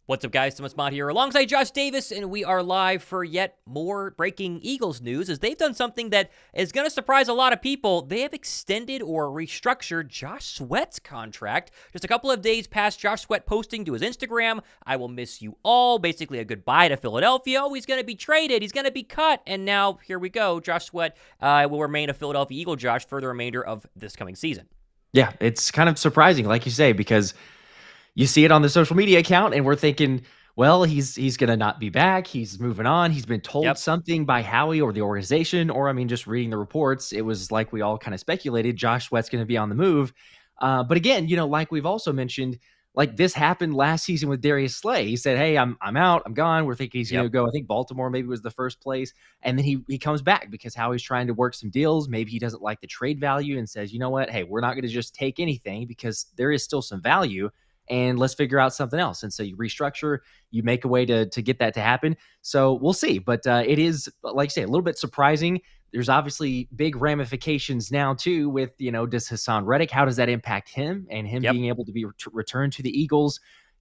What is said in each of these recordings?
What's up, guys? Thomas Mott here alongside Josh Davis, and we are live for yet more breaking Eagles news as they've done something that is going to surprise a lot of people. They have extended or restructured Josh Sweat's contract. Just a couple of days past Josh Sweat posting to his Instagram, "I will miss you all," basically a goodbye to Philadelphia. Oh, he's going to be traded. He's going to be cut. And now, here we go. Josh Sweat will remain a Philadelphia Eagle, Josh, for the remainder of this coming season. Yeah, it's kind of surprising, like you say, because you see it on the social media account, and we're thinking, well, he's going to not be back. He's moving on. He's been told something by Howie or the organization, or, I mean, just reading the reports, it was like we all kind of speculated Josh Sweat's going to be on the move. But again, like we've also mentioned, like this happened last season with Darius Slay. He said, hey, I'm out. I'm gone. We're thinking he's going to go. I think Baltimore maybe was the first place. And then he comes back because Howie's trying to work some deals. Maybe he doesn't like the trade value and says, you know what? Hey, we're not going to just take anything because there is still some value. And let's figure out something else. And so you restructure, you make a way to get that to happen. So we'll see. But it is, like I say, a little bit surprising. There's obviously big ramifications now, too, with, does Haason Reddick, how does that impact him and him being able to be returned to the Eagles?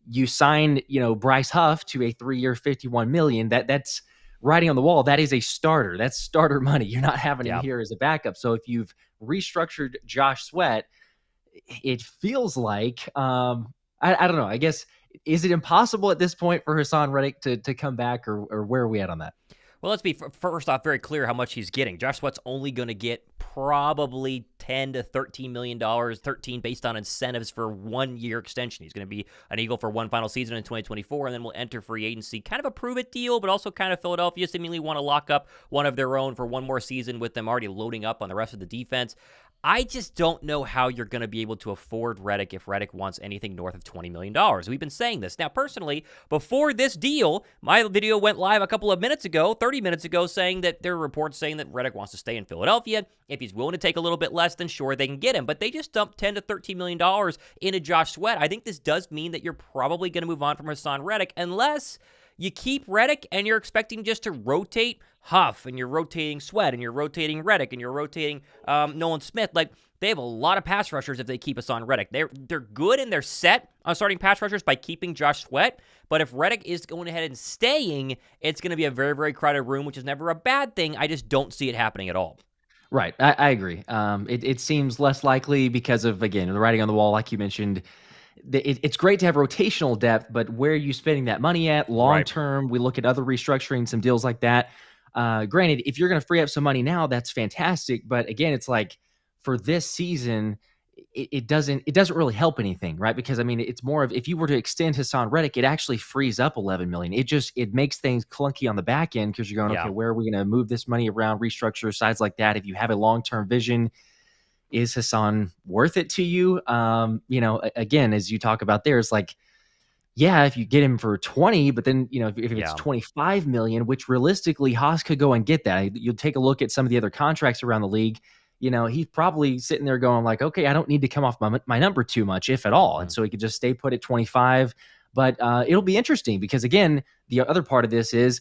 You sign, Bryce Huff to a 3-year, $51 million. That's writing on the wall. That is a starter. That's starter money. You're not having him here as a backup. So if you've restructured Josh Sweat, it feels like I don't know. I guess, is it impossible at this point for Haason Reddick to come back, or where are we at on that? Well, let's be first off very clear how much he's getting. Josh Sweat's only going to get probably $10 to $13 million, 13 based on incentives for 1-year extension. He's going to be an Eagle for one final season in 2024, and then will enter free agency. Kind of a prove-it deal, but also kind of Philadelphia seemingly want to lock up one of their own for one more season with them already loading up on the rest of the defense. I just don't know how you're going to be able to afford Reddick if Reddick wants anything north of $20 million. We've been saying this. Now, personally, before this deal, my video went live a couple of minutes ago, 30 minutes ago, saying that there are reports saying that Reddick wants to stay in Philadelphia. If he's willing to take a little bit less, then sure, they can get him. But they just dumped $10 to $13 million into Josh Sweat. I think this does mean that you're probably going to move on from Haason Reddick unless you keep Reddick and you're expecting just to rotate Huff, and you're rotating Sweat, and you're rotating Reddick, and you're rotating Nolan Smith. Like, they have a lot of pass rushers if they keep Haason Reddick. They're good and they're set on starting pass rushers by keeping Josh Sweat. But if Reddick is going ahead and staying, it's going to be a very, very crowded room, which is never a bad thing. I just don't see it happening at all. Right. I agree. It seems less likely because of, again, the writing on the wall, like you mentioned. It's great to have rotational depth, but where are you spending that money at long term? We look at other restructuring, some deals like that. Granted, if you're going to free up some money now, that's fantastic. But again, it's like for this season, it doesn't really help anything, right? Because I mean, it's more of, if you were to extend Haason Reddick, it actually frees up $11 million. It makes things clunky on the back end because you're going, okay, where are we going to move this money around, restructure sides like that? If you have a long-term vision, is Haason worth it to you? Again, as you talk about there, it's like, yeah, if you get him for 20, but then, if it's 25 million, which realistically Haas could go and get that. You'll take a look at some of the other contracts around the league. He's probably sitting there going like, okay, I don't need to come off my number too much, if at all. And so he could just stay put at 25. But it'll be interesting because, again, the other part of this is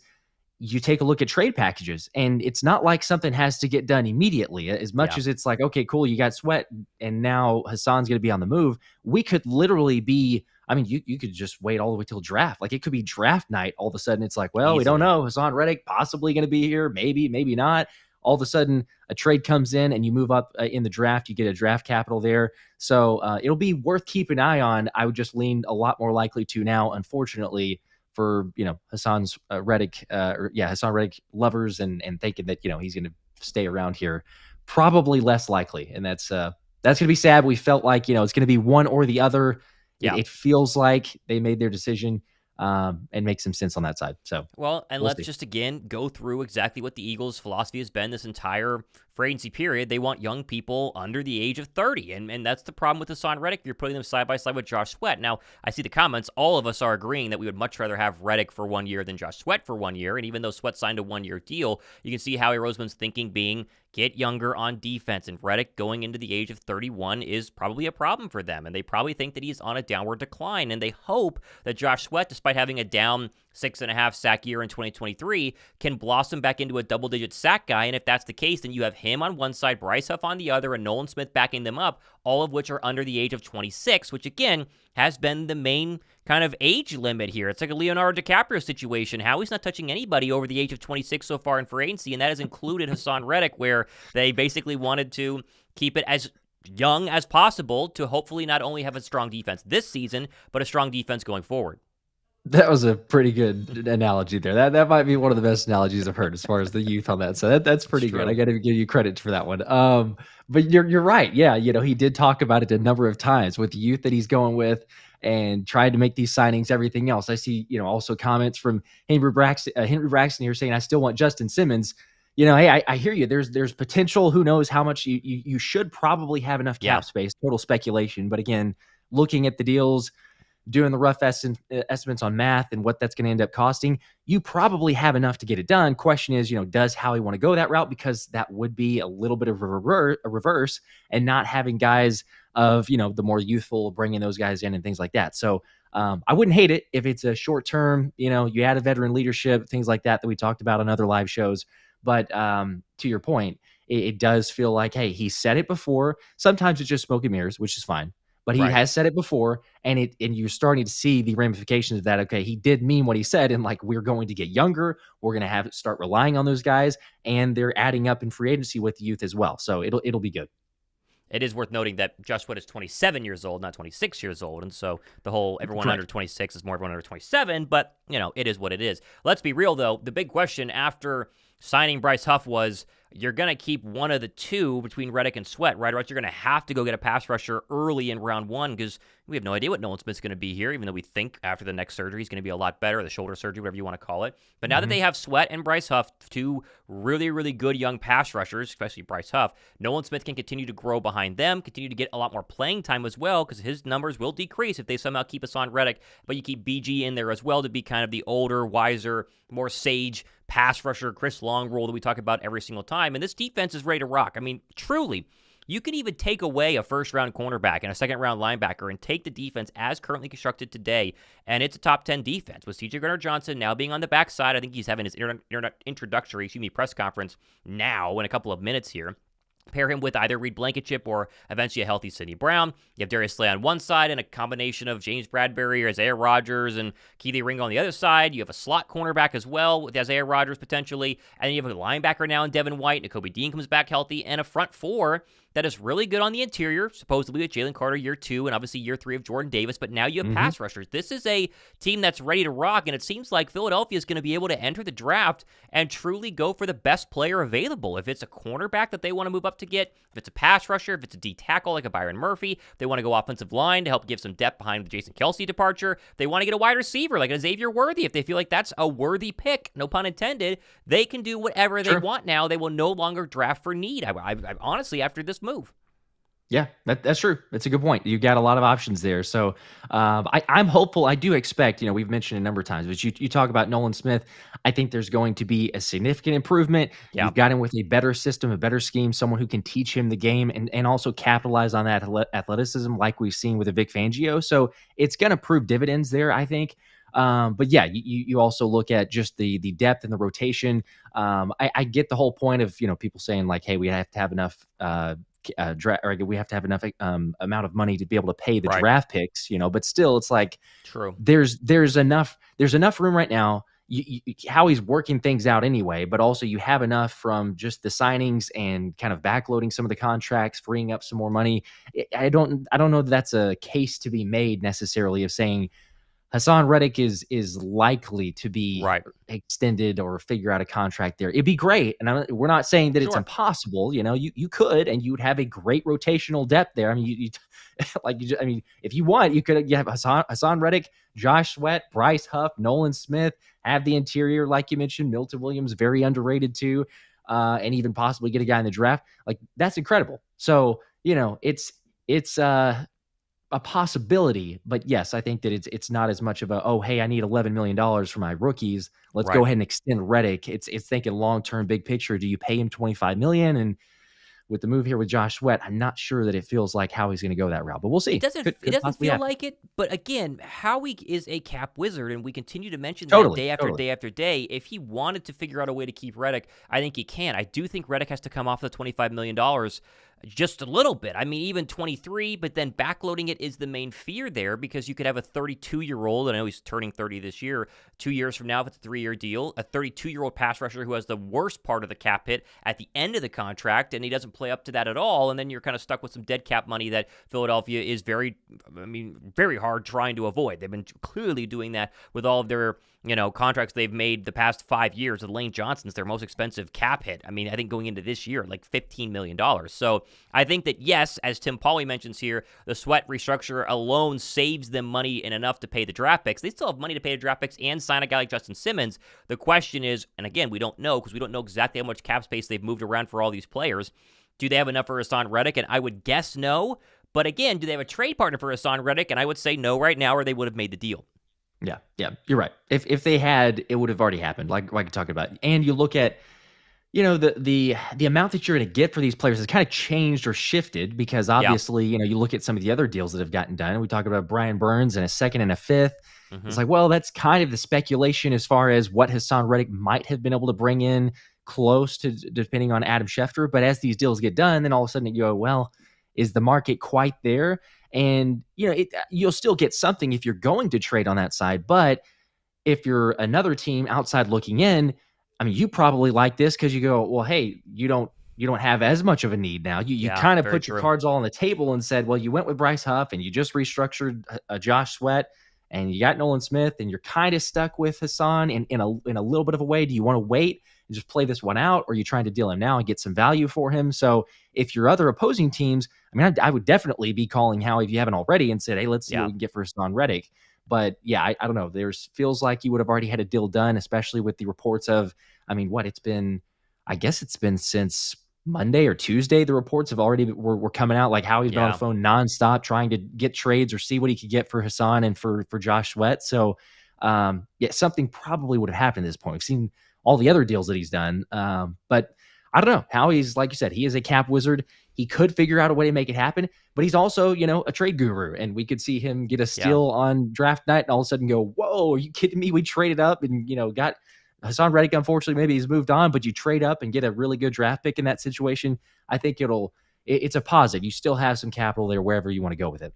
you take a look at trade packages, and it's not like something has to get done immediately. As much as it's like, okay, cool, you got Sweat, and now Hasan's going to be on the move. We could literally be, I mean, you could just wait all the way till draft. Like, it could be draft night. All of a sudden, it's like, well, we don't know. Haason Reddick possibly going to be here. Maybe not. All of a sudden, a trade comes in and you move up in the draft. You get a draft capital there. So it'll be worth keeping an eye on. I would just lean a lot more likely to now, unfortunately, for, Haason Reddick lovers and thinking that, he's going to stay around here. Probably less likely. And that's going to be sad. We felt like, it's going to be one or the other. It feels like they made their decision and make some sense on that side. So, well, and let's just again go through exactly what the Eagles' philosophy has been this entire free agency period. They want young people under the age of 30, and that's the problem with Haason Reddick. You're putting them side by side with Josh Sweat. Now, I see the comments. All of us are agreeing that we would much rather have Reddick for 1 year than Josh Sweat for 1 year. And even though Sweat signed a 1-year deal, you can see Howie Roseman's thinking being get younger on defense. And Reddick going into the age of 31 is probably a problem for them. And they probably think that he's on a downward decline. And they hope that Josh Sweat, despite having a down 6.5 sack year in 2023, can blossom back into a double-digit sack guy. And if that's the case, then you have him on one side, Bryce Huff on the other, and Nolan Smith backing them up. all of which are under the age of 26, which again has been the main kind of age limit here. It's like a Leonardo DiCaprio situation. Howie's not touching anybody over the age of 26 so far in free agency, and that has included Haason Reddick, where they basically wanted to keep it as young as possible to hopefully not only have a strong defense this season, but a strong defense going forward. That was a pretty good analogy there. That might be one of the best analogies I've heard as far as the youth on that. So that's pretty good. I got to give you credit for that one. But you're right. Yeah, he did talk about it a number of times with the youth that he's going with and tried to make these signings, everything else. I see, also comments from Henry Braxton here saying, I still want Justin Simmons. Hey, I hear you. There's potential. Who knows how much you should probably have enough cap space, total speculation. But again, looking at the deals, doing the rough estimates on math and what that's going to end up costing, you probably have enough to get it done. Question is, does Howie want to go that route? Because that would be a little bit of a reverse and not having guys of, the more youthful, bringing those guys in and things like that. So I wouldn't hate it if it's a short term, you add a veteran leadership, things like that we talked about on other live shows. But to your point, it does feel like, hey, he said it before. Sometimes it's just smoke and mirrors, which is fine. But he has said it before, and you're starting to see the ramifications of that. Okay, he did mean what he said, and we're going to get younger. We're going to start relying on those guys, and they're adding up in free agency with the youth as well. So it'll be good. It is worth noting that Josh Sweat is 27 years old, not 26 years old, and so the whole everyone under 26 is more everyone under 27. But it is what it is. Let's be real though. The big question after signing Bryce Huff was, you're going to keep one of the two between Reddick and Sweat, right? Or else you're going to have to go get a pass rusher early in round one because we have no idea what Nolan Smith's going to be here, even though we think after the next surgery he's going to be a lot better, the shoulder surgery, whatever you want to call it. But now that they have Sweat and Bryce Huff, two really, really good young pass rushers, especially Bryce Huff, Nolan Smith can continue to grow behind them, continue to get a lot more playing time as well because his numbers will decrease if they somehow keep Haason Reddick, but you keep BG in there as well to be kind of the older, wiser, more sage pass rusher, Chris Long role that we talk about every single time. And this defense is ready to rock. I mean, truly, you can even take away a first-round cornerback and a second-round linebacker and take the defense as currently constructed today, and it's a top 10 defense. With C.J. Gardner-Johnson now being on the backside, I think he's having his introductory press conference now in a couple of minutes here. Pair him with either Reed Blankenship or eventually a healthy Sidney Brown. You have Darius Slay on one side and a combination of James Bradbury or Isaiah Rodgers and Keely Ringo on the other side. You have a slot cornerback as well with Isaiah Rodgers potentially. And you have a linebacker now in Devin White. Nakobe Dean comes back healthy. And a front four that is really good on the interior, supposedly with Jalen Carter year 2 and obviously year 3 of Jordan Davis. But now you have pass rushers. This is a team that's ready to rock. And it seems like Philadelphia is going to be able to enter the draft and truly go for the best player available. If it's a cornerback that they want to move up to get, if it's a pass rusher, if it's a D tackle like a Byron Murphy, they want to go offensive line to help give some depth behind the Jason Kelce departure. They want to get a wide receiver like a Xavier Worthy. If they feel like that's a worthy pick, no pun intended, they can do whatever they want now. They will no longer draft for need. I honestly, after this move. Yeah, that's true. That's a good point. You got a lot of options there. So I'm hopeful. I do expect, we've mentioned a number of times, but you talk about Nolan Smith. I think there's going to be a significant improvement. Yeah. You've got him with a better system, a better scheme, someone who can teach him the game and also capitalize on that athleticism like we've seen with a Vic Fangio. So it's going to prove dividends there, I think. But yeah, you also look at just the depth and the rotation. I get the whole point of, people saying like, hey, we have to have enough we have to have enough amount of money to be able to pay the draft picks, but still it's like, true. There's enough room right now. Howie's working things out anyway, but also you have enough from just the signings and kind of backloading some of the contracts, freeing up some more money. I don't know that that's a case to be made necessarily of saying Haason Reddick is likely to be extended or figure out a contract there. It'd be great, and we're not saying that it's impossible. You could, and you'd have a great rotational depth there. I mean, if you want, you have Haason Reddick, Josh Sweat, Bryce Huff, Nolan Smith. Have the interior, like you mentioned, Milton Williams, very underrated too, and even possibly get a guy in the draft. Like that's incredible. So it's a possibility, but yes, I think that it's not as much of a, hey, I need $11 million for my rookies. Let's go ahead and extend Reddick. It's thinking long-term, big picture. Do you pay him $25 million? And with the move here with Josh Sweat, I'm not sure that it feels like Howie's going to go that route, but we'll see. It doesn't feel like it, but again, Howie is a cap wizard, and we continue to mention that day after day after day. If he wanted to figure out a way to keep Reddick, I think he can. I do think Reddick has to come off the $25 million. just a little bit. I mean, even 23, but then backloading it is the main fear there because you could have a 32-year-old, and I know he's turning 30 this year, 2 years from now, if it's a 3-year deal, a 32-year-old pass rusher who has the worst part of the cap hit at the end of the contract, and he doesn't play up to that at all, and then you're kind of stuck with some dead cap money that Philadelphia is very hard trying to avoid. They've been clearly doing that with all of their contracts they've made the past 5 years. With Lane Johnson's their most expensive cap hit. I mean, I think going into this year, like $15 million. So I think that, yes, as Tim Pauly mentions here, the Sweat restructure alone saves them money and enough to pay the draft picks. They still have money to pay the draft picks and sign a guy like Justin Simmons. The question is, and again, we don't know because we don't know exactly how much cap space they've moved around for all these players. Do they have enough for Haason Reddick? And I would guess no. But again, do they have a trade partner for Haason Reddick? And I would say no right now, or they would have made the deal. Yeah, you're right. If they had, it would have already happened, like you're talking about. And you look at, the amount that you're going to get for these players has kind of changed or shifted because obviously, you look at some of the other deals that have gotten done. We talk about Brian Burns and a second and a fifth. Mm-hmm. It's like, well, that's kind of the speculation as far as what Haason Reddick might have been able to bring in close to, depending on Adam Schefter. But as these deals get done, then all of a sudden you go, well, is the market quite there? And, you'll still get something if you're going to trade on that side. But if you're another team outside looking in, I mean, you probably like this because you go, well, hey, you don't have as much of a need now. You kind of put your cards all on the table and said, well, you went with Bryce Huff and you just restructured Josh Sweat and you got Nolan Smith and you're kind of stuck with Haason in a little bit of a way. Do you want to wait and just play this one out, or are you trying to deal him now and get some value for him? So if your other opposing teams, I mean, I would definitely be calling Howie if you haven't already and said, hey, let's see what we can get for Haason Reddick. But yeah, I don't know. Feels like you would have already had a deal done, especially with the reports of, I guess it's been since Monday or Tuesday. The reports have already were coming out, like Howie's been on the phone nonstop trying to get trades or see what he could get for Haason and for Josh Sweat. So something probably would have happened at this point. We've seen all the other deals that he's done. But I don't know. Howie's, like you said, he is a cap wizard. He could figure out a way to make it happen, but he's also, a trade guru, and we could see him get a steal on draft night and all of a sudden go, whoa, are you kidding me? We traded up and, got Haason Reddick. Unfortunately, maybe he's moved on, but you trade up and get a really good draft pick in that situation. I think it's a positive. You still have some capital there wherever you want to go with it.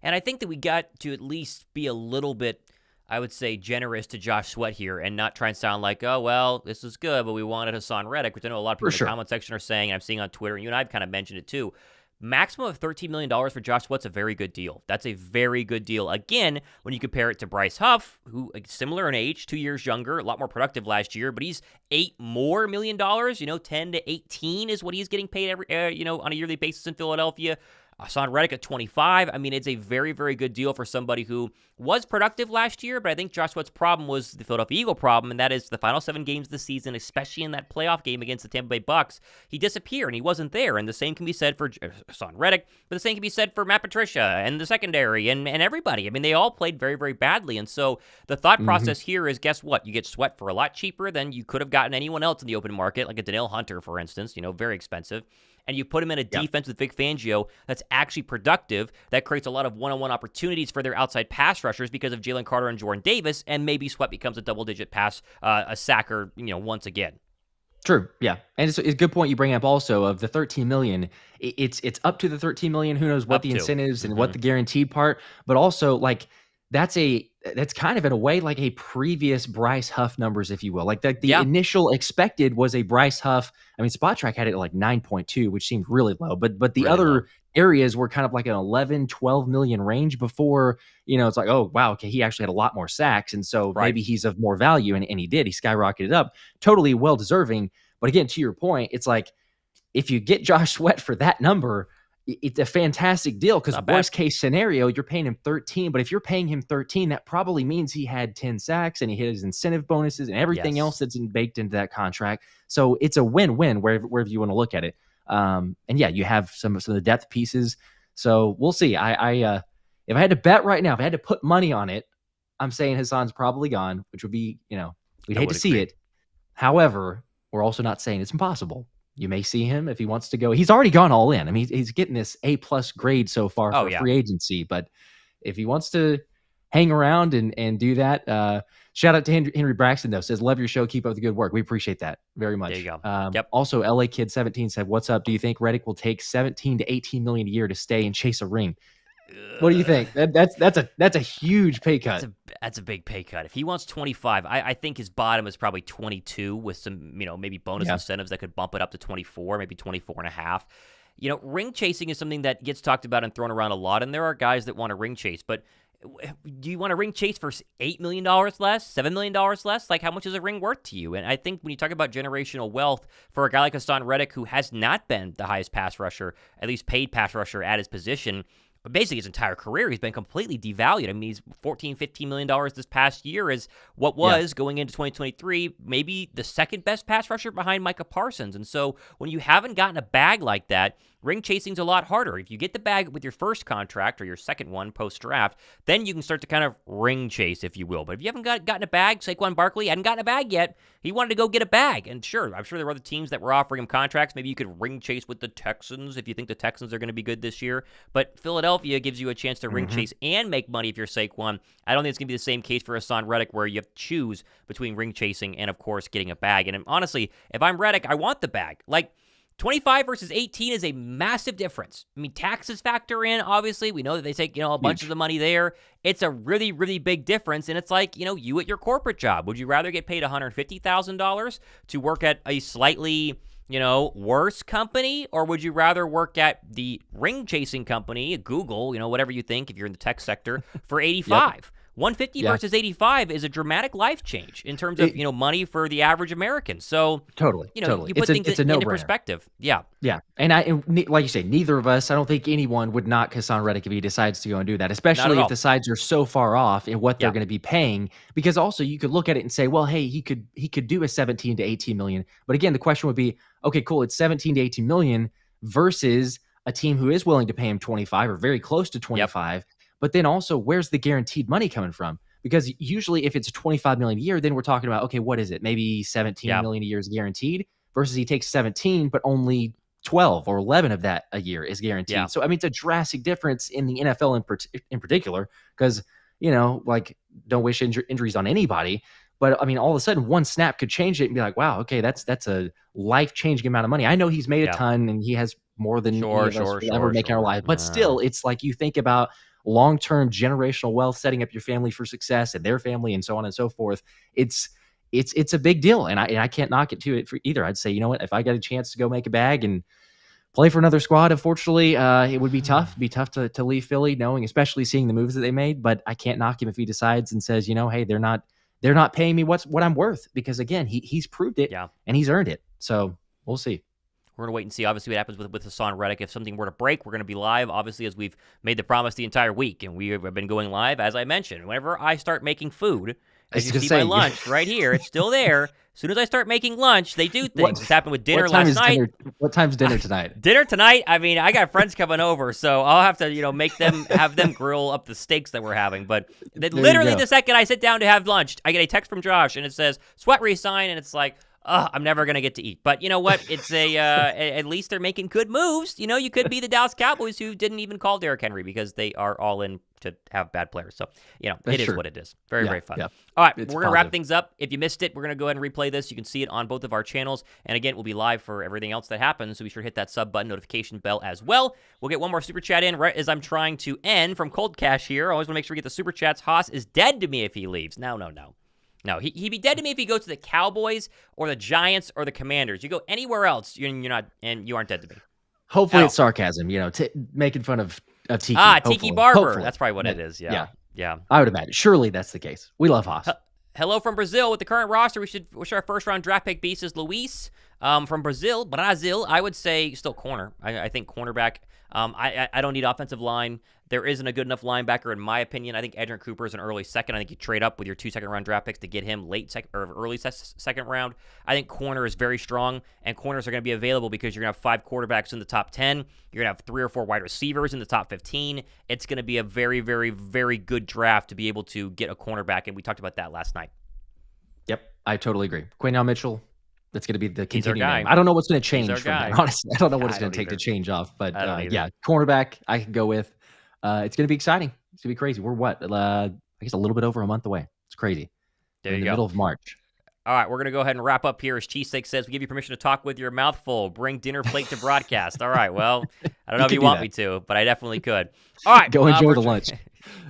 And I think that we got to at least be a little bit, I would say, generous to Josh Sweat here and not try and sound like, oh, well, this is good, but we wanted Haason Reddick, which I know a lot of people in the comment section are saying, and I'm seeing on Twitter, and you and I have kind of mentioned it too. Maximum of $13 million for Josh Sweat's a very good deal. That's a very good deal. Again, when you compare it to Bryce Huff, who similar in age, 2 years younger, a lot more productive last year, but he's $8 more million, 10 to 18 is what he's getting paid every, on a yearly basis in Philadelphia. Haason Reddick at 25. I mean, it's a very, very good deal for somebody who was productive last year, but I think Josh Sweat's problem was the Philadelphia Eagle problem, and that is the final 7 games of the season, especially in that playoff game against the Tampa Bay Bucks, he disappeared and he wasn't there. And the same can be said for Haason Reddick, but the same can be said for Matt Patricia and the secondary and everybody. I mean, they all played very, very badly. And so the thought process here is, guess what? You get Sweat for a lot cheaper than you could have gotten anyone else in the open market, like a Danielle Hunter, for instance, very expensive. And you put him in a defense with Vic Fangio that's actually productive, that creates a lot of one-on-one opportunities for their outside pass rushers because of Jalen Carter and Jordan Davis, and maybe Sweat becomes a double-digit pass, a sacker, once again. True, yeah, and it's a good point you bring up also of the $13 million. It's up to the $13 million. Who knows what the incentives and what the guaranteed part, but also like that's kind of in a way like a previous Bryce Huff numbers, if you will. Like the initial expected was a Bryce Huff. I mean, Spot Track had it at like 9.2, which seemed really low, but the really other low areas were kind of like an 11, 12 million range before, it's like, oh, wow, okay, he actually had a lot more sacks. And so maybe he's of more value. And he did. He skyrocketed up. Totally well deserving. But again, to your point, it's like if you get Josh Sweat for that number, it's a fantastic deal because worst case scenario, you're paying him 13. But if you're paying him 13, that probably means he had 10 sacks and he hit his incentive bonuses and everything else that's baked into that contract. So it's a win-win wherever you want to look at it. And yeah, you have some of the depth pieces. So we'll see. I if I had to bet right now, if I had to put money on it, I'm saying Haason's probably gone, which would be, we'd hate to see it. However, we're also not saying it's impossible. You may see him if he wants to go. He's already gone all in. I mean, he's getting this A+ grade so far for free agency. But if he wants to hang around and do that. Shout out to Henry Braxton, though, says, love your show. Keep up the good work. We appreciate that very much. There you go. Yep. Also, LA Kid 17 said, what's up? Do you think Reddick will take 17 to 18 million a year to stay and chase a ring? What do you think? That's a huge pay cut. That's a big pay cut. If he wants 25, I think his bottom is probably 22 with some, maybe bonus incentives that could bump it up to 24, maybe 24 and a half. Ring chasing is something that gets talked about and thrown around a lot, and there are guys that want to ring chase, but do you want a ring chase for $8 million less, $7 million less? Like, how much is a ring worth to you? And I think when you talk about generational wealth for a guy like Haason Reddick, who has not been the highest pass rusher, at least paid pass rusher at his position, but basically his entire career, he's been completely devalued. I mean, he's $14, $15 million this past year is what was going into 2023, maybe the second best pass rusher behind Micah Parsons. And so when you haven't gotten a bag like that, ring chasing's a lot harder. If you get the bag with your first contract or your second one post-draft, then you can start to kind of ring chase, if you will. But if you haven't gotten a bag, Saquon Barkley hadn't gotten a bag yet. He wanted to go get a bag. And sure, I'm sure there were other teams that were offering him contracts. Maybe you could ring chase with the Texans if you think the Texans are going to be good this year. But Philadelphia gives you a chance to ring chase and make money if you're Saquon. I don't think it's going to be the same case for Haason Reddick, where you have to choose between ring chasing and, of course, getting a bag. And honestly, if I'm Reddick, I want the bag. Like, 25 versus 18 is a massive difference. I mean, taxes factor in, obviously. We know that they take, a bunch of the money there. It's a really, really big difference. And it's like, you at your corporate job. Would you rather get paid $150,000 to work at a slightly, worse company? Or would you rather work at the ring-chasing company, Google, whatever you think, if you're in the tech sector, for 85? 150 versus 85 is a dramatic life change in terms of, money for the average American. So totally. You put things into perspective. Yeah. Yeah. And like you say, neither of us, I don't think anyone would knock Haason Reddick if he decides to go and do that, especially if the sides are so far off in what they're going to be paying. Because also you could look at it and say, well, hey, he could do a 17 to 18 million. But again, the question would be, okay, cool, it's 17 to 18 million versus a team who is willing to pay him 25 or very close to 25. But then also, where's the guaranteed money coming from? Because usually if it's 25 million a year, then we're talking about, okay, what is it? Maybe 17 million a year is guaranteed versus he takes 17, but only 12 or 11 of that a year is guaranteed. Yeah. So, I mean, it's a drastic difference in the NFL in particular, because, don't wish injuries on anybody. But I mean, all of a sudden, one snap could change it and be like, wow, okay, that's a life-changing amount of money. I know he's made a ton and he has more than we'll ever make in our life. But still, it's like you think about long-term generational wealth, setting up your family for success and their family and so on and so forth. It's a big deal. And I can't knock it to it for either. I'd say, you know what, if I got a chance to go make a bag and play for another squad, unfortunately, it would be tough. It'd be tough to leave Philly, especially seeing the moves that they made. But I can't knock him if he decides and says, hey, they're not paying me what I'm worth, because again, he's proved it and he's earned it. So we'll see. We're going to wait and see, obviously, what happens with Haason Reddick. If something were to break, we're going to be live, obviously, as we've made the promise the entire week. And we have been going live, as I mentioned. Whenever I start making food, as you see my lunch right here, it's still there. As soon as I start making lunch, they do things. This happened with dinner last night. What time's dinner tonight? Dinner tonight? I mean, I got friends coming over, so I'll have to, have them grill up the steaks that we're having. But literally the second I sit down to have lunch, I get a text from Josh, and it says, sweat resign, and it's like, I'm never going to get to eat. But you know what? It's at least they're making good moves. You could be the Dallas Cowboys, who didn't even call Derrick Henry because they are all in to have bad players. So, it is what it is. Very, very fun. Yeah. All right, we're going to wrap things up. If you missed it, we're going to go ahead and replay this. You can see it on both of our channels. And again, we'll be live for everything else that happens. So be sure to hit that sub button, notification bell as well. We'll get one more super chat in right as I'm trying to end from Cold Cash here. I always want to make sure we get the super chats. Haas is dead to me if he leaves. No. No, he'd be dead to me if he goes to the Cowboys or the Giants or the Commanders. You go anywhere else, you're not, and you aren't dead to me. Hopefully it's sarcasm, making fun of Tiki. Tiki Barber. Hopefully. That's probably what it is. Yeah. I would imagine. Surely that's the case. We love Haas. Hello from Brazil. With the current roster, we should our first-round draft pick beast is Luis from Brazil. I would say still corner. I think cornerback. I don't need offensive line. There isn't a good enough linebacker, in my opinion. I think Edgerrin Cooper is an early second. I think you trade up with your 2 second-round draft picks to get him late second or early second round. I think corner is very strong, and corners are going to be available because you're going to have 5 quarterbacks in the top 10. You're going to have 3 or 4 wide receivers in the top 15. It's going to be a very, very, very good draft to be able to get a cornerback, and we talked about that last night. Yep, I totally agree. Quaynell Mitchell. That's going to be the continuing name. I don't know what's going to change from that, honestly. I don't know what it's going to take to change off. But cornerback, I can go with. It's going to be exciting. It's going to be crazy. We're what? I guess a little bit over a month away. It's crazy. There in you the go. middle of March. All right, we're going to go ahead and wrap up here. As Cheesesteak says, we give you permission to talk with your mouth full. Bring dinner plate to broadcast. All right, well, I don't know if you want me to, but I definitely could. All right. Go enjoy the lunch.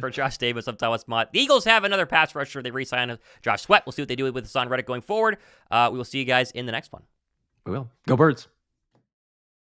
For Josh Davis, I'm Thomas Mott. The Eagles have another pass rusher. They re-signed Josh Sweat. We'll see what they do with Haason Reddick going forward. We will see you guys in the next one. We will. Go Birds.